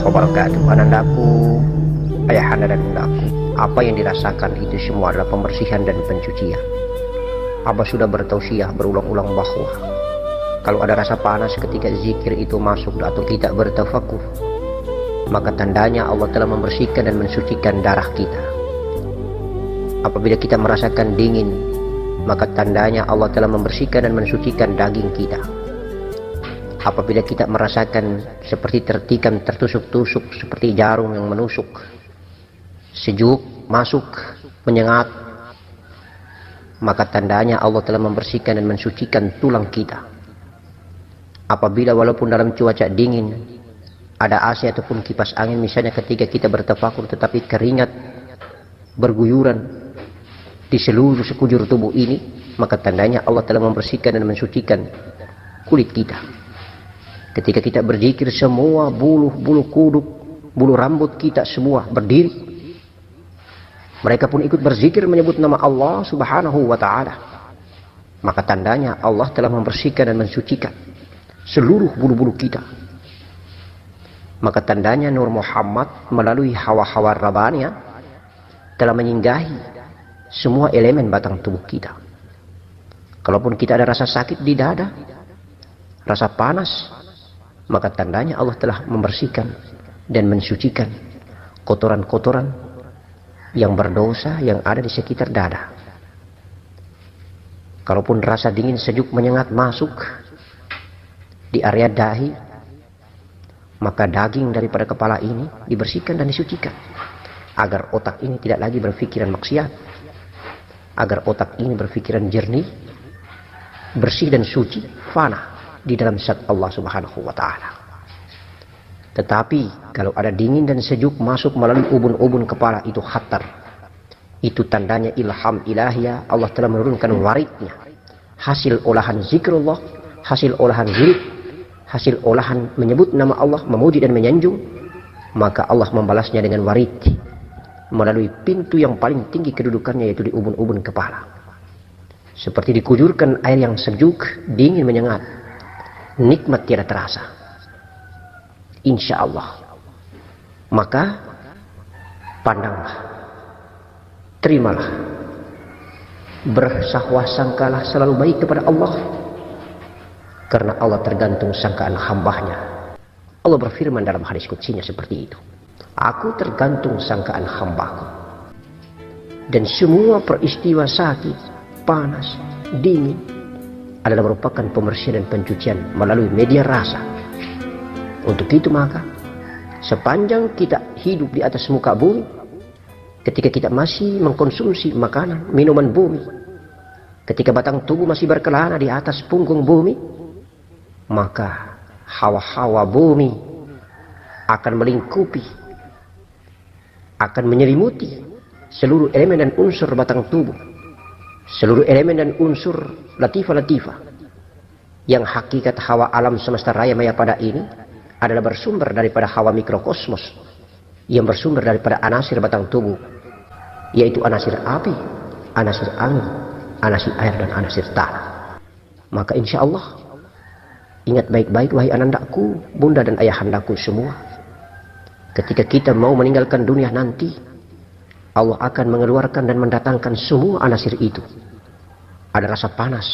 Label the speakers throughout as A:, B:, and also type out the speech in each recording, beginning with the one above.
A: wabarakatuh. Anandaku, ayahanda dan bundaku, apa yang dirasakan itu semua adalah pembersihan dan pencucian. Abah sudah bertausiah berulang-ulang bahwa kalau ada rasa panas ketika zikir itu masuk atau kita bertafakur, maka tandanya Allah telah membersihkan dan mensucikan darah kita. Apabila kita merasakan dingin, maka tandanya Allah telah membersihkan dan mensucikan daging kita. Apabila kita merasakan seperti tertikam, tertusuk-tusuk seperti jarum yang menusuk, sejuk, masuk, menyengat, maka tandanya Allah telah membersihkan dan mensucikan tulang kita. Apabila walaupun dalam cuaca dingin ada AC ataupun kipas angin, misalnya ketika kita bertafakur tetapi keringat berguyuran di seluruh sekujur tubuh ini, maka tandanya Allah telah membersihkan dan mensucikan kulit kita. Ketika kita berzikir, semua bulu kuduk, bulu rambut kita semua berdiri. Mereka pun ikut berzikir menyebut nama Allah Subhanahu wa ta'ala. Maka tandanya Allah telah membersihkan dan mensucikan seluruh bulu-bulu kita. Maka tandanya Nur Muhammad melalui hawa-hawa Rabbaniyah telah menyinggahi semua elemen batang tubuh kita. Kalaupun kita ada rasa sakit di dada, rasa panas, maka tandanya Allah telah membersihkan dan mensucikan kotoran-kotoran yang berdosa yang ada di sekitar dada. Kalaupun rasa dingin, sejuk, menyengat masuk di area dahi, maka daging daripada kepala ini dibersihkan dan disucikan agar otak ini tidak lagi berpikiran maksiat, agar otak ini berpikiran jernih, bersih dan suci, fana di dalam zat Allah Subhanahu wa ta'ala. Tetapi kalau ada dingin dan sejuk masuk melalui ubun-ubun kepala, itu khatar. Itu tandanya ilham ilahiyah, Allah telah menurunkan waridnya, hasil olahan zikrullah, hasil olahan wirid, hasil olahan menyebut nama Allah, memuji dan menyanjung. Maka Allah membalasnya dengan warid melalui pintu yang paling tinggi kedudukannya, yaitu di ubun-ubun kepala. Seperti dikujurkan air yang sejuk, dingin, menyengat, nikmat tiada terasa, insya Allah. Maka pandanglah, terimalah, bersahwasangkalah selalu baik kepada Allah, karena Allah tergantung sangkaan hambanya. Allah berfirman dalam hadis qudsinya seperti itu, aku tergantung sangkaan hambaku. Dan semua peristiwa sakit, panas, dingin adalah merupakan pembersihan dan pencucian melalui media rasa. Untuk itu maka sepanjang kita hidup di atas muka bumi, ketika kita masih mengkonsumsi makanan, minuman bumi, ketika batang tubuh masih berkelana di atas punggung bumi, maka hawa-hawa bumi akan melingkupi, akan menyelimuti seluruh elemen dan unsur batang tubuh, seluruh elemen dan unsur latifah-latifah yang hakikat hawa alam semesta raya maya pada ini adalah bersumber daripada hawa mikrokosmos yang bersumber daripada anasir batang tubuh, yaitu anasir api, anasir angin, anasir air, dan anasir tanah. Maka insya Allah, ingat baik-baik wahai anandaku, bunda dan ayahandaku semua, ketika kita mau meninggalkan dunia nanti, Allah akan mengeluarkan dan mendatangkan semua anasir itu. Ada rasa panas,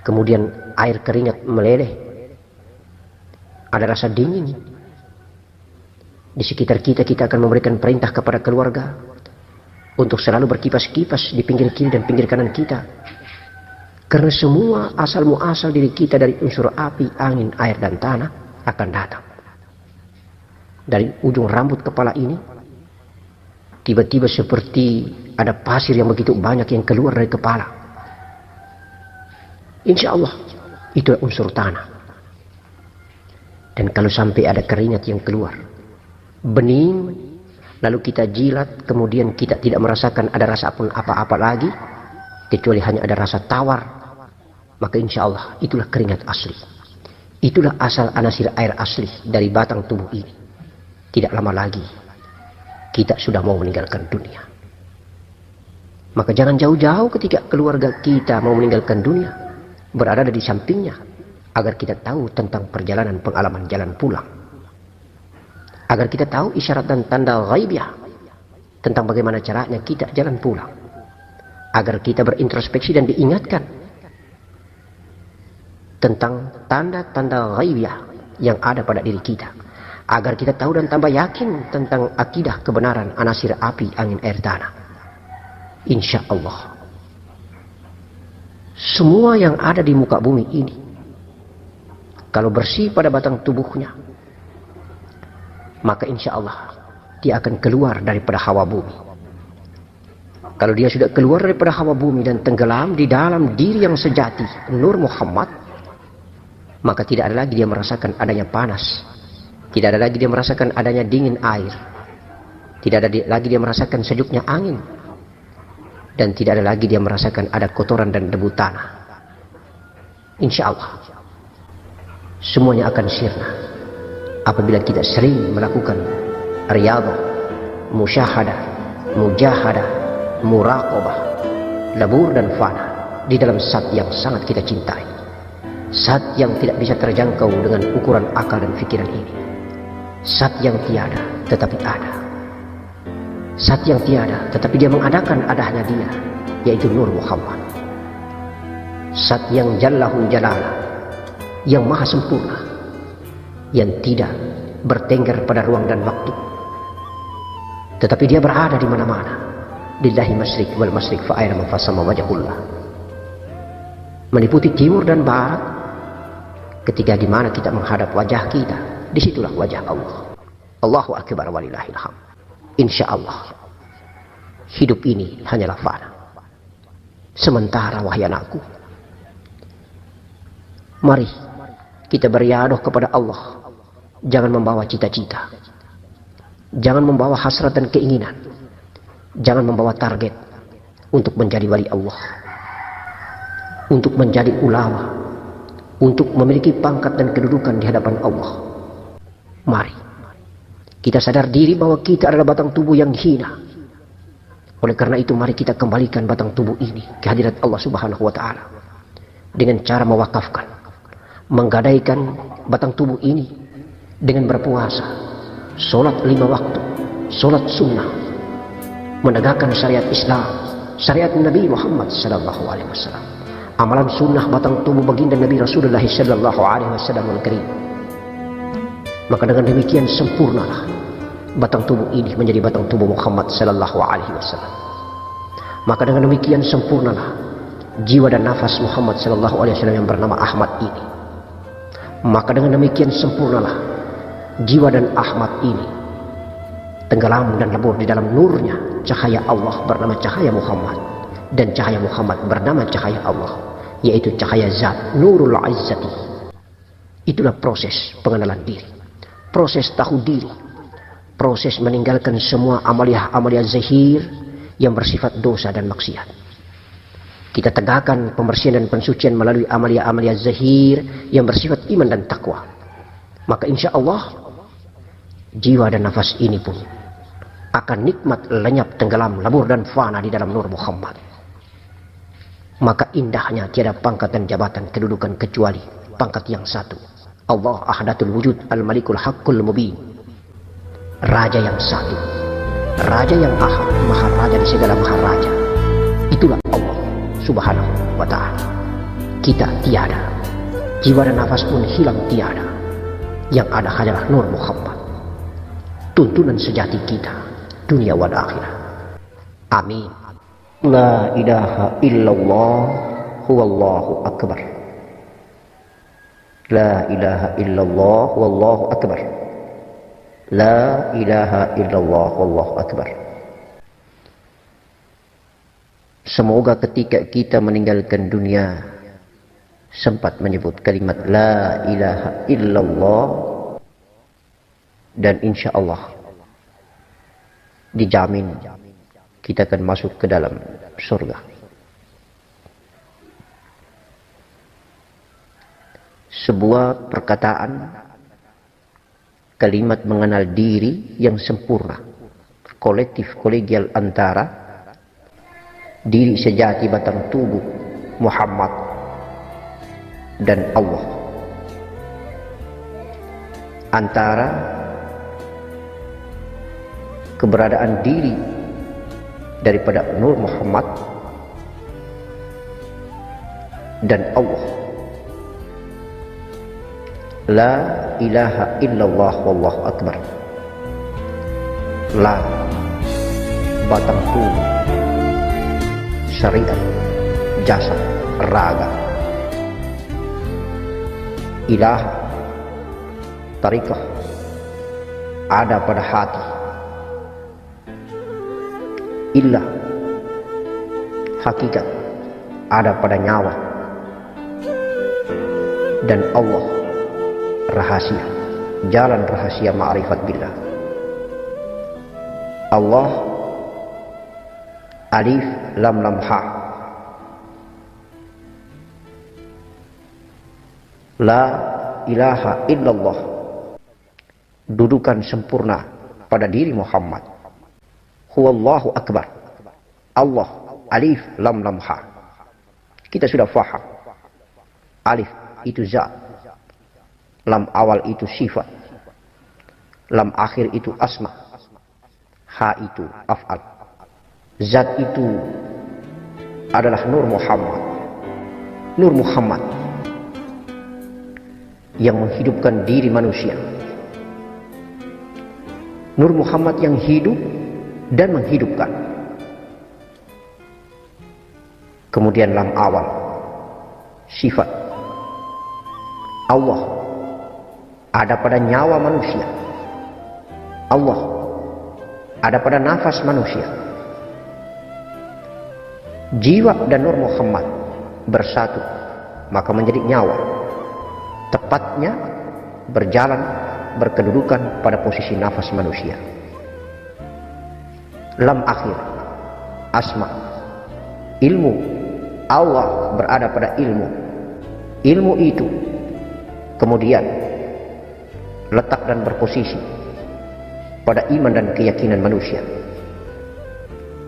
A: kemudian air keringat meleleh, ada rasa dingin. Di sekitar kita, kita akan memberikan perintah kepada keluarga untuk selalu berkipas-kipas di pinggir kiri dan pinggir kanan kita, karena semua asal muasal diri kita dari unsur api, angin, air, dan tanah akan datang. Dari ujung rambut kepala ini, tiba-tiba seperti ada pasir yang begitu banyak yang keluar dari kepala. Insya Allah itu unsur tanah. Dan kalau sampai ada keringat yang keluar, bening, lalu kita jilat, kemudian kita tidak merasakan ada rasa pun apa-apa lagi, kecuali hanya ada rasa tawar, maka insya Allah itulah keringat asli. Itulah asal anasir air asli dari batang tubuh ini. Tidak lama lagi kita sudah mau meninggalkan dunia. Maka jangan jauh-jauh ketika keluarga kita mau meninggalkan dunia, berada di sampingnya, agar kita tahu tentang perjalanan pengalaman jalan pulang. Agar kita tahu isyarat dan tanda ghaibiyah tentang bagaimana caranya kita jalan pulang. Agar kita berintrospeksi dan diingatkan tentang tanda-tanda ghaibiyah yang ada pada diri kita. Agar kita tahu dan tambah yakin tentang akidah kebenaran anasir api, angin, air, tanah. Insya Allah, semua yang ada di muka bumi ini, kalau bersih pada batang tubuhnya, maka insya Allah dia akan keluar daripada hawa bumi. Kalau dia sudah keluar daripada hawa bumi dan tenggelam di dalam diri yang sejati, Nur Muhammad, maka tidak ada lagi dia merasakan adanya panas, tidak ada lagi dia merasakan adanya dingin air, tidak ada lagi dia merasakan sejuknya angin, dan tidak ada lagi dia merasakan ada kotoran dan debu tanah. Insya Allah semuanya akan sirna apabila kita sering melakukan riyadhah, musyahadah, mujahadah, muraqabah, labur dan fana di dalam zat yang sangat kita cintai, zat yang tidak bisa terjangkau dengan ukuran akal dan pikiran ini, zat yang tiada tetapi ada, zat yang tiada tetapi dia mengadakan adanya dia, yaitu Nur Muhammad, zat yang jallahu jalala, yang maha sempurna, yang tidak bertengger pada ruang dan waktu, tetapi dia berada di mana-mana. Lillahi masyrik wal masyrik fa aina fasama wajhullah, meliputi timur dan barat. Ketika di mana kita menghadap wajah kita, disitulah wajah Allah. Allahu akbar walillahil hamd. Insya Allah hidup ini hanyalah fana. Sementara wahai anakku, mari kita beriadah kepada Allah. Jangan membawa cita-cita, jangan membawa hasrat dan keinginan, jangan membawa target untuk menjadi wali Allah, untuk menjadi ulama, untuk memiliki pangkat dan kedudukan di hadapan Allah. Mari kita sadar diri bahwa kita adalah batang tubuh yang hina. Oleh karena itu mari kita kembalikan batang tubuh ini ke hadirat Allah Subhanahu wa Ta'ala dengan cara mewakafkan, menggadaikan batang tubuh ini dengan berpuasa, sholat 5 waktu, sholat sunnah, menegakkan syariat Islam, syariat Nabi Muhammad sallallahu alaihi wasallam, amalan sunnah batang tubuh baginda Nabi Rasulullah sallallahu alaihi wasallam al-karim. Maka dengan demikian sempurnalah batang tubuh ini menjadi batang tubuh Muhammad sallallahu alaihi wasallam. Maka dengan demikian sempurnalah jiwa dan nafas Muhammad sallallahu alaihi wasallam yang bernama Ahmad ini. Maka dengan demikian sempurnalah jiwa dan Ahmad ini tenggelam dan lebur di dalam nurnya cahaya Allah bernama cahaya Muhammad, dan cahaya Muhammad bernama cahaya Allah, yaitu cahaya zat Nurul Izzati. Itulah proses pengenalan diri, proses tahu diri, proses meninggalkan semua amalia-amalia zahir yang bersifat dosa dan maksiat. Kita tegakkan pembersihan dan pensucian melalui amalia-amalia zahir yang bersifat iman dan takwa. Maka insya Allah jiwa dan nafas ini pun akan nikmat, lenyap, tenggelam, labur dan fana di dalam Nur Muhammad. Maka indahnya tiada pangkat dan jabatan kedudukan kecuali pangkat yang satu, Allah ahdatul wujud al-malikul haqqul mubin, raja yang satu, raja yang ahad, maharaja di segala maharaja. Itulah Allah Subhanahu wa Ta'ala. Kita tiada, jiwa dan nafas pun hilang tiada, yang ada hanyalah Nur Muhammad, tuntunan sejati kita dunia wal akhirah. Amin. La ilaha illallah huwallahu akbar. La ilaha illallah wallahu akbar. La ilaha illallah wallahu akbar. Semoga ketika kita meninggalkan dunia sempat menyebut kalimat la ilaha illallah, dan insya Allah dijamin kita akan masuk ke dalam surga. Sebuah perkataan, kalimat mengenal diri yang sempurna, kolektif kolegial antara diri sejati batang tubuh Muhammad dan Allah, antara keberadaan diri daripada Nur Muhammad dan Allah. La ilaha illallah wallahu akbar. La batang tubuh, syariat, jasad, raga. Ilah, tarikah, ada pada hati. Illah, hakikat, ada pada nyawa. Dan Allah, rahasia, jalan rahasia ma'rifat billah. Allah, alif lam lam ha. La ilaha illallah, dudukan sempurna pada diri Muhammad. Huwallahu akbar. Allah, alif lam lam ha. Kita sudah faham. Alif itu zat, lam awal itu sifat, lam akhir itu asma, ha itu af'al. Zat itu adalah Nur Muhammad. Nur Muhammad yang menghidupkan diri manusia. Nur Muhammad yang hidup dan menghidupkan. Kemudian lam awal, sifat. Allah ada pada nyawa manusia. Allah ada pada nafas manusia. Jiwa dan Nur Muhammad bersatu, maka menjadi nyawa. Tepatnya berjalan, berkedudukan pada posisi nafas manusia. Lam akhir, asma, ilmu. Allah berada pada ilmu. Ilmu itu kemudian letak dan berposisi pada iman dan keyakinan manusia.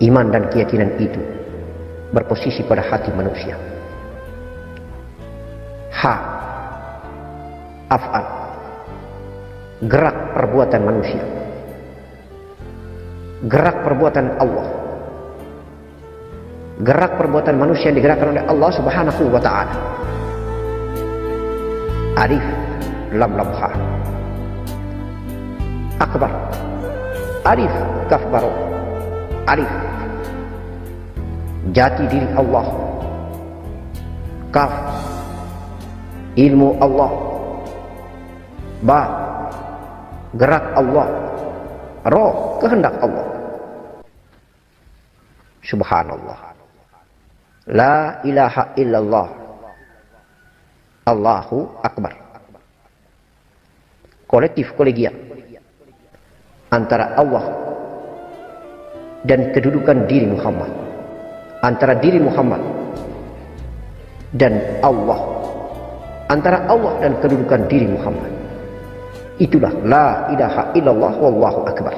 A: Iman dan keyakinan itu berposisi pada hati manusia. Ha, af'al, gerak perbuatan manusia, gerak perbuatan Allah, gerak perbuatan manusia yang digerakkan oleh Allah Subhanahu wa ta'ala. Alif lam lam ha. Akbar, alif kaf baro, alif jati diri Allah, kaf ilmu Allah, ba gerak Allah, ro kehendak Allah. Subhanallah, la ilaha illallah, Allahu akbar. Kolektif kolegial antara Allah dan kedudukan diri Muhammad, antara diri Muhammad dan Allah, antara Allah dan kedudukan diri Muhammad. Itulah la ilaha illallah wallahu akbar.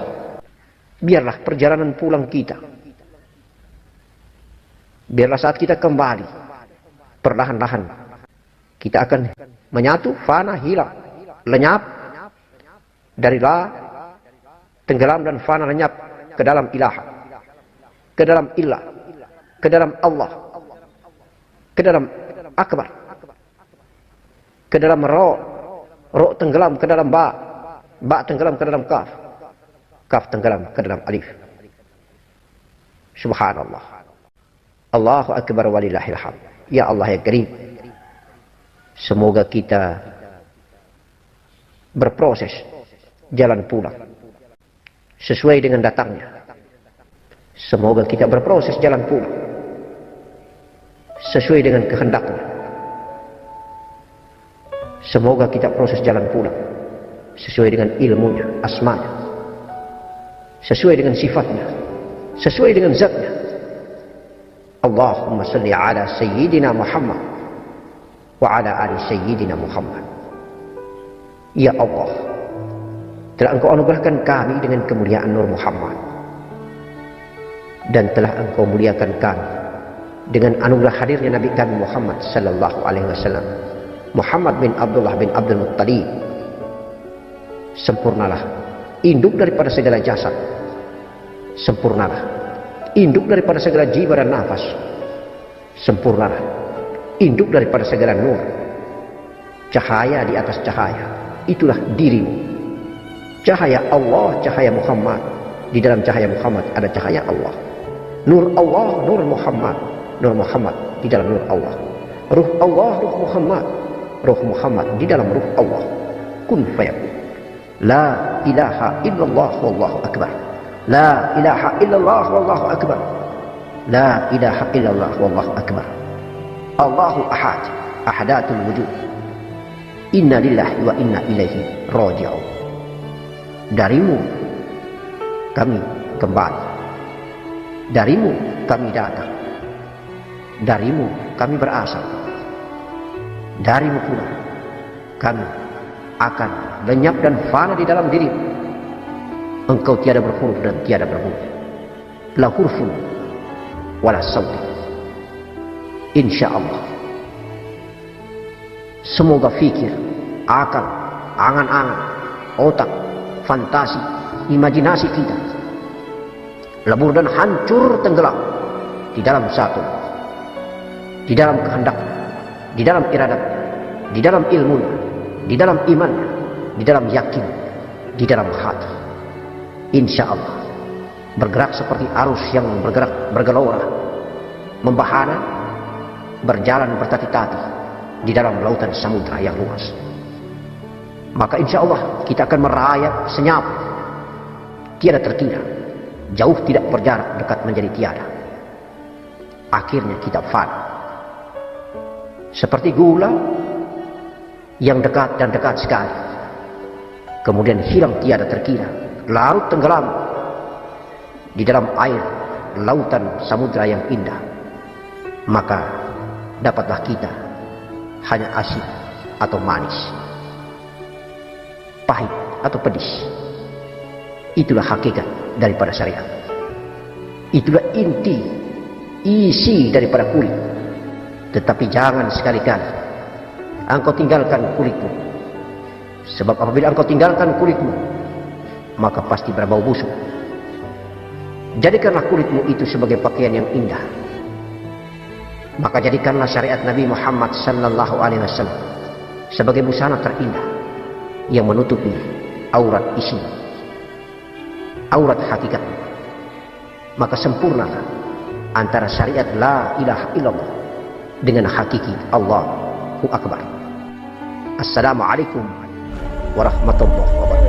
A: Biarlah perjalanan pulang kita, biarlah saat kita kembali, perlahan-lahan kita akan menyatu, fana, hilang, lenyap dari la, tenggelam dan fana, lenyap ke dalam ilah, ke dalam illah, ke dalam Allah, ke dalam akbar, ke dalam ro, ro tenggelam ke dalam ba, ba tenggelam ke dalam kaf, kaf tenggelam ke dalam alif. Subhanallah, Allahu akbar walillahil hamd. Ya Allah ya Karim, semoga kita berproses jalan pulang sesuai dengan datangnya. Semoga kita berproses jalan pulang sesuai dengan kehendaknya. Semoga kita proses jalan pulang sesuai dengan ilmunya, asmanya, sesuai dengan sifatnya, sesuai dengan zatnya. Allahumma salli ala Sayyidina Muhammad wa ala ali Sayyidina Muhammad. Ya Allah, telah Engkau anugerahkan kami dengan kemuliaan Nur Muhammad, dan telah Engkau muliakan kami dengan anugerah hadirnya Nabi kami Muhammad sallallahu alaihi wasallam, Muhammad bin Abdullah bin Abdul Muttalib. Sempurnalah induk daripada segala jasad, Sempurnalah. Induk daripada segala jiwa dan nafas. Sempurnalah. Induk daripada segala nur. Cahaya di atas cahaya. Itulah dirimu. Cahaya Allah, cahaya Muhammad. Di dalam cahaya Muhammad ada cahaya Allah. Nur Allah, nur Muhammad. Nur Muhammad di dalam nur Allah. Ruh Allah, ruh Muhammad. Ruh Muhammad di dalam ruh Allah. Kun fayakun. La ilaha illallah wallahu akbar. La ilaha illallah wallahu akbar. La ilaha illallah wallahu akbar. Allahu ahad. Ahadatul wujud. Inna lillahi wa inna ilaihi raji'un. Darimu kami kembali. Darimu kami datang. Darimu kami berasal. Darimu pula kami akan lenyap dan fana di dalam dirimu. Engkau tiada berhuruf dan tiada berhuruf. La hurfun wala sauti. Insyaallah. Semoga fikir, akal, angan-angan, otak, fantasi, imajinasi kita lebur dan hancur tenggelam di dalam satu, di dalam kehendak, di dalam iradat, di dalam ilmu, di dalam iman, di dalam yakin, di dalam hati. Insya Allah bergerak seperti arus yang bergerak bergelora, membahana, berjalan bertati-tati di dalam lautan samudra yang luas. Maka insya Allah kita akan merayap senyap, tiada terkira, jauh tidak berjarak, dekat menjadi tiada. Akhirnya kita fana, seperti gula yang dekat dan dekat sekali, kemudian hilang tiada terkira, larut tenggelam di dalam air lautan samudra yang indah. Maka dapatlah kita hanya asin atau manis, pahit atau pedis. Itulah hakikat daripada syariat. Itulah inti, isi daripada kulit. Tetapi jangan sekali-kali engkau tinggalkan kulitmu. Sebab apabila engkau tinggalkan kulitmu, maka pasti berbau busuk. Jadikanlah kulitmu itu sebagai pakaian yang indah. Maka jadikanlah syariat Nabi Muhammad sallallahu alaihi wasallam sebagai busana terindah yang menutupi aurat isi, aurat hakikat. Maka sempurnalah antara syariat la ilaha illallah dengan hakiki Allahu Akbar. Assalamualaikum warahmatullahi wabarakatuh.